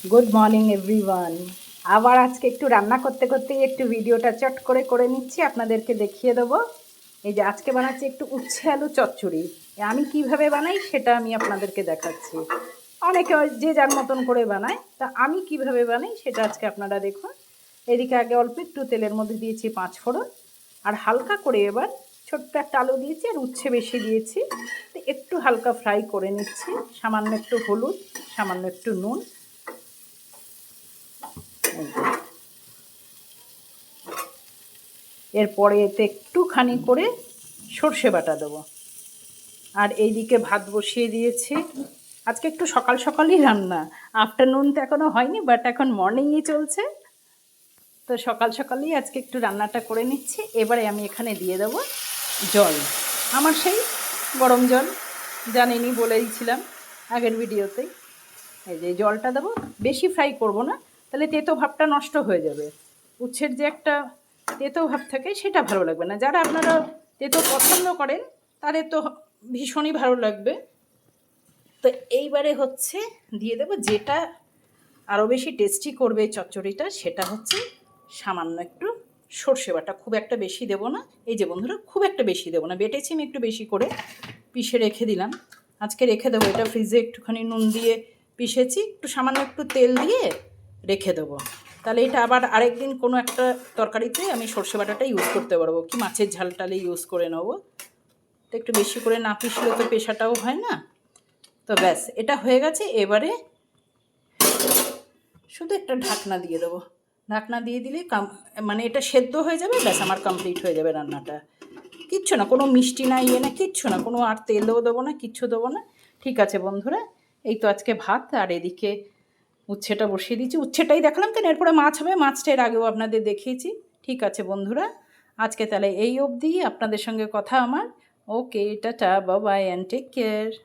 Good morning everyone. আবার আজকে একটু রান্না করতে করতেই একটু ভিডিওটা চট করে নিচ্ছি, আপনাদেরকে দেখিয়ে দেবো। এই যে আজকে বানাচ্ছি একটু উচ্ছে আলু চচ্চড়ি। আমি কিভাবে বানাই সেটা আমি আপনাদেরকে দেখাচ্ছি। অনেকে যে যার মতন করে বানায়, তা আমি কিভাবে বানাই সেটা আজকে আপনারা দেখুন। এদিকে আগে অল্প একটু তেলের মধ্যে দিয়েছি 5 ফোড়ন, আর হালকা করে এবার ছোট্ট একটা আলু দিয়েছি আর উচ্ছে বেশি দিয়েছি। তো একটু হালকা ফ্রাই করে নিচ্ছি, সামান্য একটু হলুদ, সামান্য একটু নুন। এরপরে এতে একটুখানি করে সর্ষে বাটা দেবো। আর এইদিকে ভাত বসিয়ে দিয়েছি। আজকে একটু সকাল সকালই রান্না, আফটারনুন তো এখনও হয়নি, বাট এখন মর্নিংই চলছে। তো সকাল সকালেই আজকে একটু রান্নাটা করে নিচ্ছি। এবারে আমি এখানে দিয়ে দেবো জল, আমার সেই গরম জল, জানেনই বলেইছিলাম আগের ভিডিওতেই। এই যে জলটা দেবো, বেশি ফ্রাই করব না, তাহলে তেতো ভাবটা নষ্ট হয়ে যাবে। উচ্ছের যে একটা তেতো ভাব থাকে সেটা ভালো লাগবে না। যারা আপনারা তেতো পছন্দ করেন তাদের তো ভীষণই ভালো লাগবে। তো এইবারে হচ্ছে দিয়ে দেবো যেটা আরও বেশি টেস্টি করবে চচ্চড়িটা, সেটা হচ্ছে সামান্য একটু সর্ষে বাটা। খুব একটা বেশি দেবো না, এই যে বন্ধুরা, খুব একটা বেশি দেবো না। বেটেছি আমি একটু বেশি করে, পিষে রেখে দিলাম। আজকে রেখে দেবো এটা ফ্রিজে, একটুখানি নুন দিয়ে পিষেছি, একটু সামান্য একটু তেল দিয়ে রেখে দেবো। তাহলে এটা আবার আরেকদিন কোনো একটা তরকারিতে আমি সর্ষে বাটাটা ইউজ করতে পারবো, কি মাছের ঝাল টালে ইউজ করে নেবো। তো একটু বেশি করে না পিষলে তো পেশাটাও হয় না। তো ব্যাস, এটা হয়ে গেছে। এবারে শুধু একটা ঢাকনা দিয়ে দেবো। ঢাকনা দিয়ে দিলে মানে এটা সেদ্ধ হয়ে যাবে, ব্যাস আমার কমপ্লিট হয়ে যাবে রান্নাটা। কিচ্ছু না, কোনো মিষ্টি না, ইয়ে না, কিচ্ছু না, কোনো আর তেলও দেবো না, কিচ্ছু দেবো না। ঠিক আছে বন্ধুরা, এই তো আজকে ভাত, আর এদিকে উচ্ছেটা বসিয়ে দিয়েছি। উচ্ছেটাই দেখালাম কেন, এরপরে মাছ হবে, মাছটা এর আগেও আপনাদের দেখিয়েছি। ঠিক আছে বন্ধুরা, আজকে তাহলে এই অবধি আপনাদের সঙ্গে কথা আমার। Okay, tata, bye bye and take care.